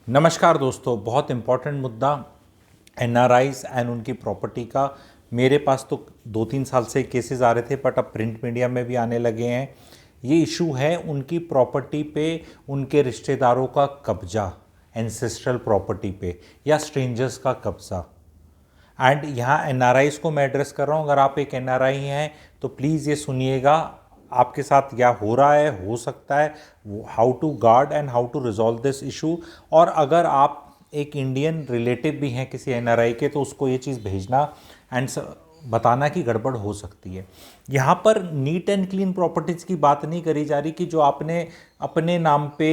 नमस्कार दोस्तों, बहुत इम्पॉर्टेंट मुद्दा एनआरआईज एंड उनकी प्रॉपर्टी का। मेरे पास तो 2-3 साल से केसेस आ रहे थे, बट अब प्रिंट मीडिया में भी आने लगे हैं। ये इशू है उनकी प्रॉपर्टी पे उनके रिश्तेदारों का कब्जा, एंसेस्ट्रल प्रॉपर्टी पे, या स्ट्रेंजर्स का कब्जा। एंड यहाँ एनआरआईज को मैं एड्रेस कर रहा हूँ। अगर आप एक एनआरआई हैं तो प्लीज़ ये सुनिएगा, आपके साथ क्या हो रहा है, हो सकता है, how to guard and how to resolve this issue. और अगर आप एक इंडियन रिलेटिव भी हैं किसी एनआरआई के, तो उसको ये चीज़ भेजना एंड बताना कि गड़बड़ हो सकती है। यहाँ पर नीट एंड क्लीन प्रॉपर्टीज़ की बात नहीं करी जा रही कि जो आपने अपने नाम पे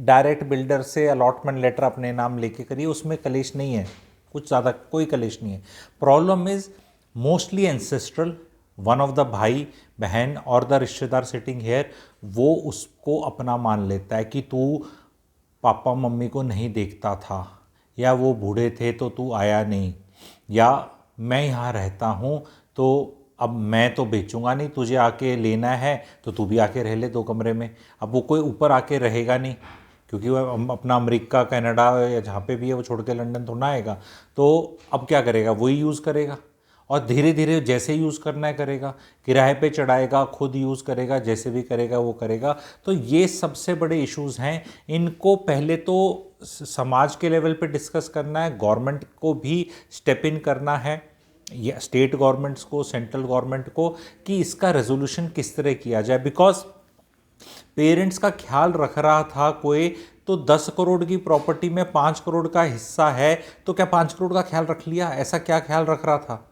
डायरेक्ट बिल्डर से अलॉटमेंट लेटर अपने नाम लेके करिए, उसमें कलेश नहीं है, कुछ ज़्यादा कोई कलेश नहीं है। Problem is mostly ancestral. One of the भाई बहन और द रिश्तेदार सिटिंग हेयर, वो उसको अपना मान लेता है कि तू पापा मम्मी को नहीं देखता था, या वो बूढ़े थे तो तू आया नहीं, या मैं यहाँ रहता हूँ तो अब मैं तो बेचूंगा नहीं, तुझे आके लेना है तो तू भी आके रह ले 2 कमरे में। अब वो कोई ऊपर आके रहेगा नहीं, क्योंकि वो अपना अमेरिका कनाडा या जहाँ पे भी है वो छोड़ के लंदन थोड़ा आएगा। तो अब क्या करेगा, वही यूज़ करेगा, और धीरे धीरे जैसे यूज़ करना है करेगा, किराए पे चढ़ाएगा, खुद यूज़ करेगा, जैसे भी करेगा वो करेगा। तो ये सबसे बड़े इश्यूज़ हैं। इनको पहले तो समाज के लेवल पे डिस्कस करना है, गवर्नमेंट को भी स्टेप इन करना है, या स्टेट गवर्नमेंट्स को, सेंट्रल गवर्नमेंट को, कि इसका रेजोल्यूशन किस तरह किया जाए। बिकॉज पेरेंट्स का ख्याल रख रहा था कोई, तो 10 करोड़ की प्रॉपर्टी में 5 करोड़ का हिस्सा है, तो क्या 5 करोड़ का ख्याल रख लिया? ऐसा क्या ख्याल रख रहा था?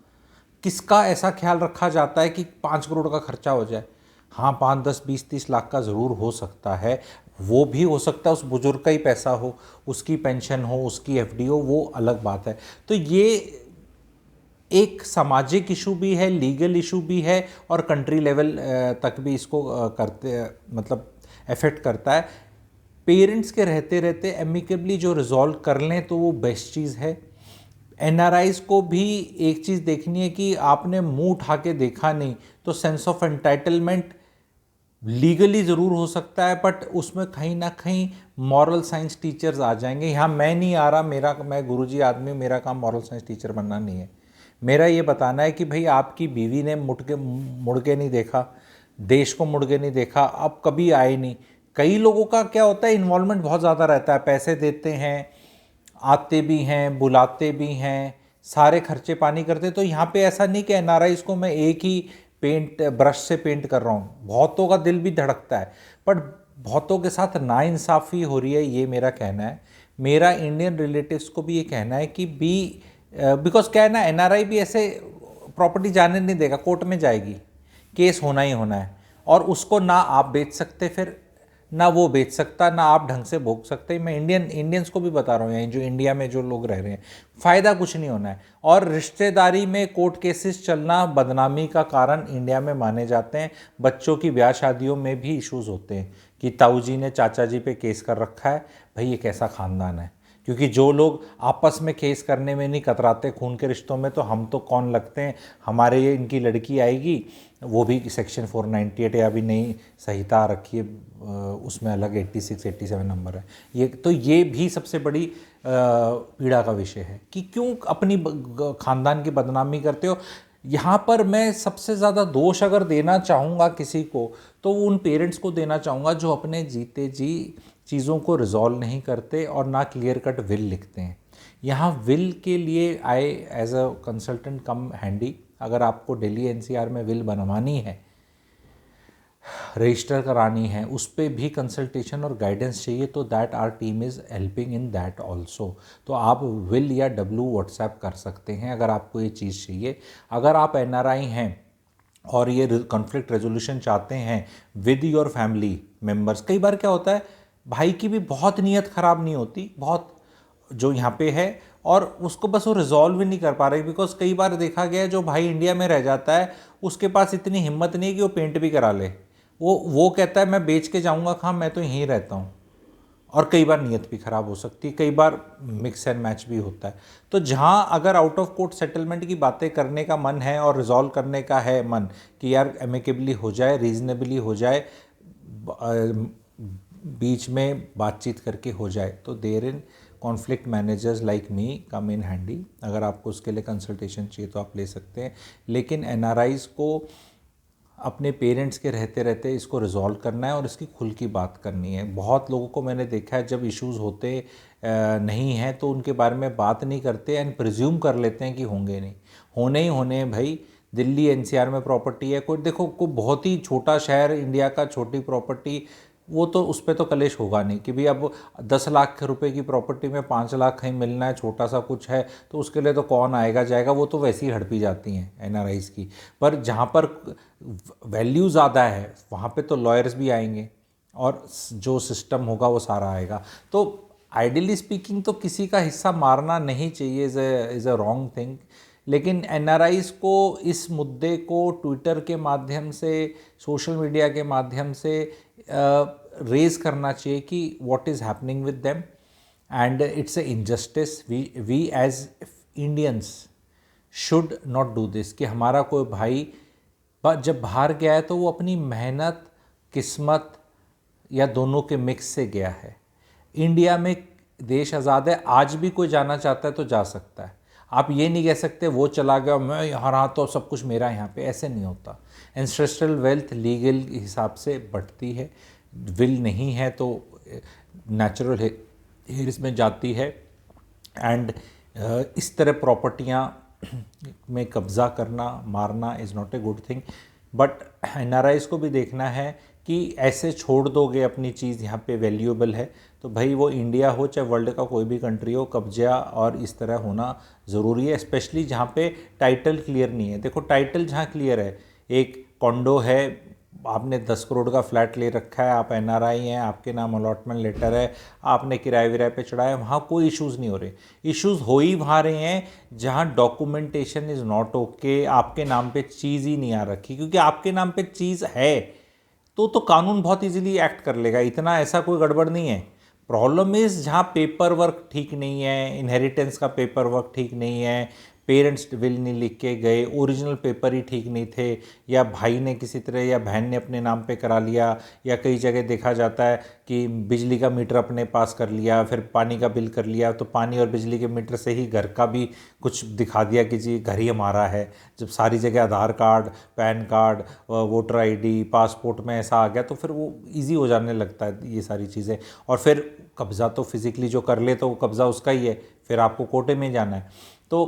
किसका ऐसा ख्याल रखा जाता है कि 5 करोड़ का खर्चा हो जाए? हाँ, 5, 10, 20, 30 लाख का ज़रूर हो सकता है। वो भी हो सकता है उस बुजुर्ग का ही पैसा हो, उसकी पेंशन हो, उसकी एफडी हो, वो अलग बात है। तो ये एक सामाजिक इशू भी है, लीगल इशू भी है, और कंट्री लेवल तक भी इसको करते मतलब अफेक्ट करता है। पेरेंट्स के रहते रहते एमिकेबली जो रिजॉल्व कर लें तो वो बेस्ट चीज़ है। एनआरआईज को भी एक चीज़ देखनी है कि आपने मुंह उठा के देखा नहीं, तो सेंस ऑफ एंटाइटलमेंट लीगली ज़रूर हो सकता है, बट उसमें कहीं ना कहीं मॉरल साइंस टीचर्स आ जाएंगे। यहाँ मैं नहीं आ रहा, मैं गुरुजी आदमी हूँ, मेरा काम मॉरल साइंस टीचर बनना नहीं है। मेरा ये बताना है कि भाई आपकी बीवी ने मुड़ के नहीं देखा, देश को मुड़ के नहीं देखा, अब कभी आए नहीं। कई लोगों का क्या होता है, इन्वॉल्वमेंट बहुत ज़्यादा रहता है, पैसे देते हैं, आते भी हैं, बुलाते भी हैं, सारे खर्चे पानी करते। तो यहाँ पे ऐसा नहीं कि एनआरआईज को मैं एक ही पेंट ब्रश से पेंट कर रहा हूँ, बहुतों का दिल भी धड़कता है, बट बहुतों के साथ नाइंसाफ़ी हो रही है, ये मेरा कहना है। मेरा इंडियन रिलेटिव्स को भी ये कहना है कि बिकॉज क्या है ना, एनआरआई भी ऐसे प्रॉपर्टी जाने नहीं देगा, कोर्ट में जाएगी, केस होना ही होना है, और उसको ना आप बेच सकते, फिर ना वो बेच सकता, ना आप ढंग से भोग सकते। मैं इंडियंस को भी बता रहा हूँ, यहाँ जो इंडिया में जो लोग रह रहे हैं, फ़ायदा कुछ नहीं होना है। और रिश्तेदारी में कोर्ट केसेस चलना बदनामी का कारण इंडिया में माने जाते हैं। बच्चों की ब्याह शादियों में भी इश्यूज़ होते हैं कि ताऊ जी ने चाचा जी पे केस कर रखा है। भाई ये कैसा ख़ानदान है? क्योंकि जो लोग आपस में केस करने में नहीं कतराते खून के रिश्तों में, तो हम तो कौन लगते हैं? हमारे ये इनकी लड़की आएगी, वो भी सेक्शन 498 या अभी नई संहिता रखी है, उसमें अलग 86, 87 नंबर है। ये भी सबसे बड़ी पीड़ा का विषय है कि क्यों अपनी ख़ानदान की बदनामी करते हो। यहाँ पर मैं सबसे ज़्यादा दोष अगर देना चाहूँगा किसी को, तो उन पेरेंट्स को देना चाहूँगा जो अपने जीते जी चीज़ों को रिजॉल्व नहीं करते और ना क्लियर कट विल लिखते हैं। यहाँ विल के लिए I as a consultant come handy. अगर आपको दिल्ली एनसीआर में विल बनवानी है, रजिस्टर करानी है, उस पर भी कंसल्टेशन और गाइडेंस चाहिए, तो that our team is helping in that also. तो आप विल या डब्लू व्हाट्सएप कर सकते हैं अगर आपको ये चीज़ चाहिए। अगर आप एनआरआई हैं और ये कॉन्फ्लिक्ट रेजोल्यूशन चाहते हैं विद योर फैमिली मेम्बर्स, कई बार क्या होता है, भाई की भी बहुत नीयत ख़राब नहीं होती, बहुत जो यहाँ पे है, और उसको बस वो रिजॉल्व ही नहीं कर पा रहे। बिकॉज कई बार देखा गया है जो भाई इंडिया में रह जाता है, उसके पास इतनी हिम्मत नहीं कि वो पेंट भी करा ले। वो कहता है मैं बेच के जाऊँगा कहाँ, मैं तो यहीं रहता हूँ। और कई बार नीयत भी ख़राब हो सकती है, कई बार मिक्स एंड मैच भी होता है। तो जहाँ अगर आउट ऑफ कोर्ट सेटलमेंट की बातें करने का मन है और रिजॉल्व करने का है मन कि यार एमिकेबली हो जाए, रीजनेबली हो जाए, बीच में बातचीत करके हो जाए, तो there in conflict managers like me come in handy. अगर आपको उसके लिए कंसल्टेशन चाहिए तो आप ले सकते हैं। लेकिन एनआरआईज़ को अपने पेरेंट्स के रहते रहते इसको रिजॉल्व करना है और इसकी खुल की बात करनी है। बहुत लोगों को मैंने देखा है जब इश्यूज़ होते नहीं हैं तो उनके बारे में बात नहीं करते एंड प्रिज्यूम कर लेते हैं कि होंगे नहीं। होने ही होने हैं भाई। दिल्ली एनसीआर में प्रॉपर्टी है, कोई देखो कोई बहुत ही छोटा शहर इंडिया का, छोटी प्रॉपर्टी, वो तो उस पर तो कलेश होगा नहीं कि भाई अब 10 लाख रुपए की प्रॉपर्टी में 5 लाख कहीं मिलना है, छोटा सा कुछ है तो उसके लिए तो कौन आएगा जाएगा, वो तो वैसे ही हड़पी जाती हैं एनआरआईज़ की। पर जहाँ पर वैल्यू ज़्यादा है वहाँ पे तो लॉयर्स भी आएंगे और जो सिस्टम होगा वो सारा आएगा। तो आइडियली स्पीकिंग तो किसी का हिस्सा मारना नहीं चाहिए, इज़ अ रॉन्ग थिंग। लेकिन एनआरआईज़ को इस मुद्दे को ट्विटर के माध्यम से, सोशल मीडिया के माध्यम से रेज करना चाहिए कि what is happening with them and it's a injustice. We as Indians should not do this. कि हमारा कोई भाई जब बाहर गया है तो वो अपनी मेहनत, किस्मत या दोनों के मिक्स से गया है। इंडिया में देश आज़ाद है, आज भी कोई जाना चाहता है तो जा सकता है। आप ये नहीं कह सकते वो चला गया मैं यहाँ रहा तो सब कुछ मेरा यहाँ पे, ऐसे नहीं होता। एंसेस्ट्रल वेल्थ लीगल हिसाब से बढ़ती है, विल नहीं है तो नेचुरल हेयर्स में जाती है। एंड इस तरह प्रॉपर्टियाँ में कब्ज़ा करना, मारना is not a good thing. But NRIs को भी देखना है कि ऐसे छोड़ दोगे अपनी चीज़ यहाँ पे वैल्यूएबल है तो भाई वो इंडिया हो चाहे वर्ल्ड का कोई भी कंट्री हो, कब्जा और इस तरह होना ज़रूरी है। स्पेशली जहाँ पे टाइटल क्लियर नहीं है। देखो टाइटल जहाँ क्लियर है, एक कॉन्डो है, आपने 10 करोड़ का फ्लैट ले रखा है, आप एनआरआई हैं, आपके नाम अलॉटमेंट लेटर है, आपने किराए विराए पे चढ़ाया, वहाँ कोई इश्यूज़ नहीं हो रहे। इश्यूज़ हो ही वहाँ रहे हैं जहाँ डॉक्यूमेंटेशन इज़ नॉट ओके, आपके नाम पे चीज़ ही नहीं आ रखी। क्योंकि आपके नाम पे चीज़ है तो कानून बहुत इजीली एक्ट कर लेगा, इतना ऐसा कोई गड़बड़ नहीं है। प्रॉब्लम इज़ जहाँ पेपर वर्क ठीक नहीं है, इनहेरिटेंस का पेपर वर्क ठीक नहीं है, पेरेंट्स विल नहीं लिख के गए, ओरिजिनल पेपर ही ठीक नहीं थे, या भाई ने किसी तरह या बहन ने अपने नाम पे करा लिया, या कई जगह देखा जाता है कि बिजली का मीटर अपने पास कर लिया, फिर पानी का बिल कर लिया, तो पानी और बिजली के मीटर से ही घर का भी कुछ दिखा दिया कि जी घर ही हमारा है। जब सारी जगह Aadhaar card, PAN card, voter ID, passport में ऐसा आ गया तो फिर वो ईजी हो जाने लगता है ये सारी चीज़ें। और फिर कब्ज़ा तो फिज़िकली जो कर ले तो वो कब्ज़ा उसका ही है, फिर आपको कोर्टे में जाना है। तो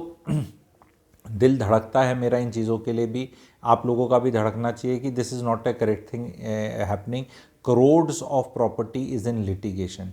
दिल धड़कता है मेरा इन चीज़ों के लिए भी, आप लोगों का भी धड़कना चाहिए कि this is not A correct thing happening. Crores of property is in litigation.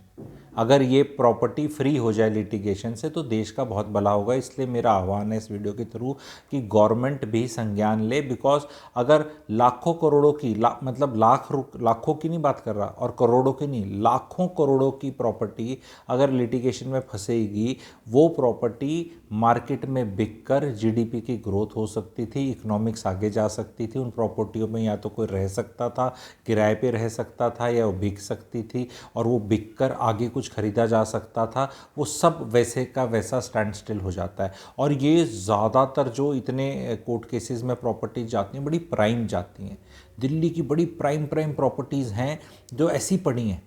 अगर ये प्रॉपर्टी फ्री हो जाए लिटिगेशन से तो देश का बहुत भला होगा। इसलिए मेरा आह्वान है इस वीडियो के थ्रू कि गवर्नमेंट भी संज्ञान ले। बिकॉज अगर लाखों करोड़ों की मतलब लाखों की नहीं बात कर रहा और करोड़ों की नहीं, लाखों करोड़ों की प्रॉपर्टी अगर लिटिगेशन में फंसेगी, वो प्रॉपर्टी मार्केट में बिककर जीडीपी की ग्रोथ हो सकती थी, इकोनॉमिक्स आगे जा सकती थी। उन प्रॉपर्टियों में या तो कोई रह सकता था, किराए पे रह सकता था, या वो बिक सकती थी और वो बिककर आगे कुछ खरीदा जा सकता था। वो सब वैसे का वैसा स्टैंड स्टिल हो जाता है। और ये ज़्यादातर जो इतने कोर्ट केसेस में प्रॉपर्टीज जाती हैं, बड़ी प्राइम जाती हैं। दिल्ली की बड़ी प्राइम प्रॉपर्टीज़ हैं जो ऐसी पड़ी हैं,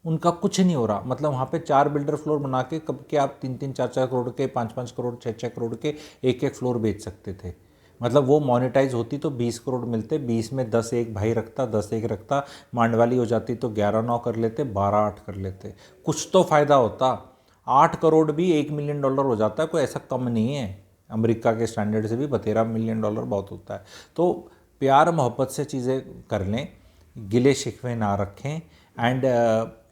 उनका कुछ नहीं हो रहा। मतलब वहाँ पे 4 बिल्डर फ्लोर बना के कब के आप 3-3, 4-4 करोड़ के, 5-5 करोड़, 6-6 करोड़ के एक फ्लोर बेच सकते थे। मतलब वो मोनेटाइज होती तो 20 करोड़ मिलते, 20 में 10 एक भाई रखता, 10 एक रखता, मांडवाली हो जाती तो 11-9 कर लेते, 12-8 कर लेते, कुछ तो फ़ायदा होता। 8 करोड़ भी $1 मिलियन हो जाता है, कोई ऐसा कम नहीं है। अमेरिका के स्टैंडर्ड से भी $13 मिलियन बहुत होता है। तो प्यार मोहब्बत से चीज़ें कर लें, गिले शिकवे ना रखें। एंड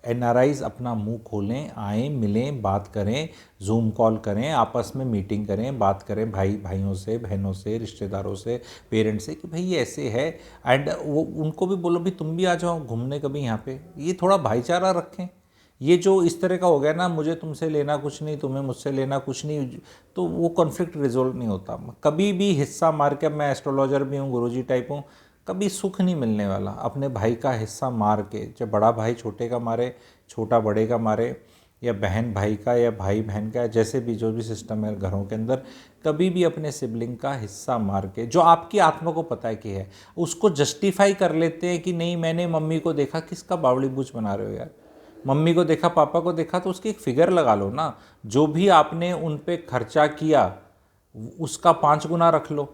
एनआरआईज़ अपना मुंह खोलें, आएँ, मिलें, बात करें, जूम कॉल करें, आपस में मीटिंग करें, बात करें भाइयों से, बहनों से, रिश्तेदारों से, पेरेंट्स से कि भाई ये ऐसे है। एंड वो उनको भी बोलो भी तुम भी आ जाओ घूमने कभी यहाँ पे। ये थोड़ा भाईचारा रखें। ये जो इस तरह का हो गया ना, मुझे तुमसे लेना कुछ नहीं, तुम्हें मुझसे लेना कुछ नहीं, तो वो कॉन्फ्लिक्ट रिजोल्व नहीं होता। कभी भी हिस्सा मार के, मैं एस्ट्रोलॉजर भी हूँ, गुरुजी टाइप हूँ, कभी सुख नहीं मिलने वाला। अपने भाई का हिस्सा मार के, चाहे बड़ा भाई छोटे का मारे, छोटा बड़े का मारे, या बहन भाई का, या भाई बहन का, जैसे भी जो भी सिस्टम है घरों के अंदर, कभी भी अपने सिबलिंग का हिस्सा मार के, जो आपकी आत्मा को पता है कि है, उसको जस्टिफाई कर लेते हैं कि नहीं मैंने मम्मी को देखा। किसका बावड़ी बूझ बना रहे हो यार? मम्मी को देखा, पापा को देखा, तो उसकी एक फिगर लगा लो ना। जो भी आपने उन पे खर्चा किया उसका 5 गुना रख लो,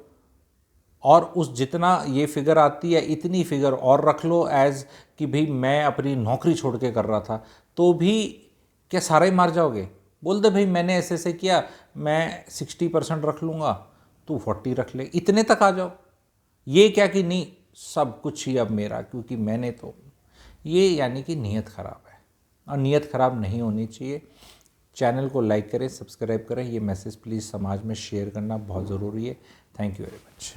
और उस जितना ये फिगर आती है इतनी फिगर और रख लो एज कि भाई मैं अपनी नौकरी छोड़ के कर रहा था, तो भी क्या सारा ही मार जाओगे? बोल दे भाई मैंने ऐसे ऐसे किया, मैं 60% रख लूँगा, तू 40 रख ले, इतने तक आ जाओ। ये क्या कि नहीं सब कुछ ही अब मेरा, क्योंकि मैंने तो, ये यानी कि नीयत ख़राब है, और नीयत ख़राब नहीं होनी चाहिए। चैनल को लाइक करें, सब्सक्राइब करें, ये मैसेज प्लीज़ समाज में शेयर करना बहुत ज़रूरी है। Thank you very much.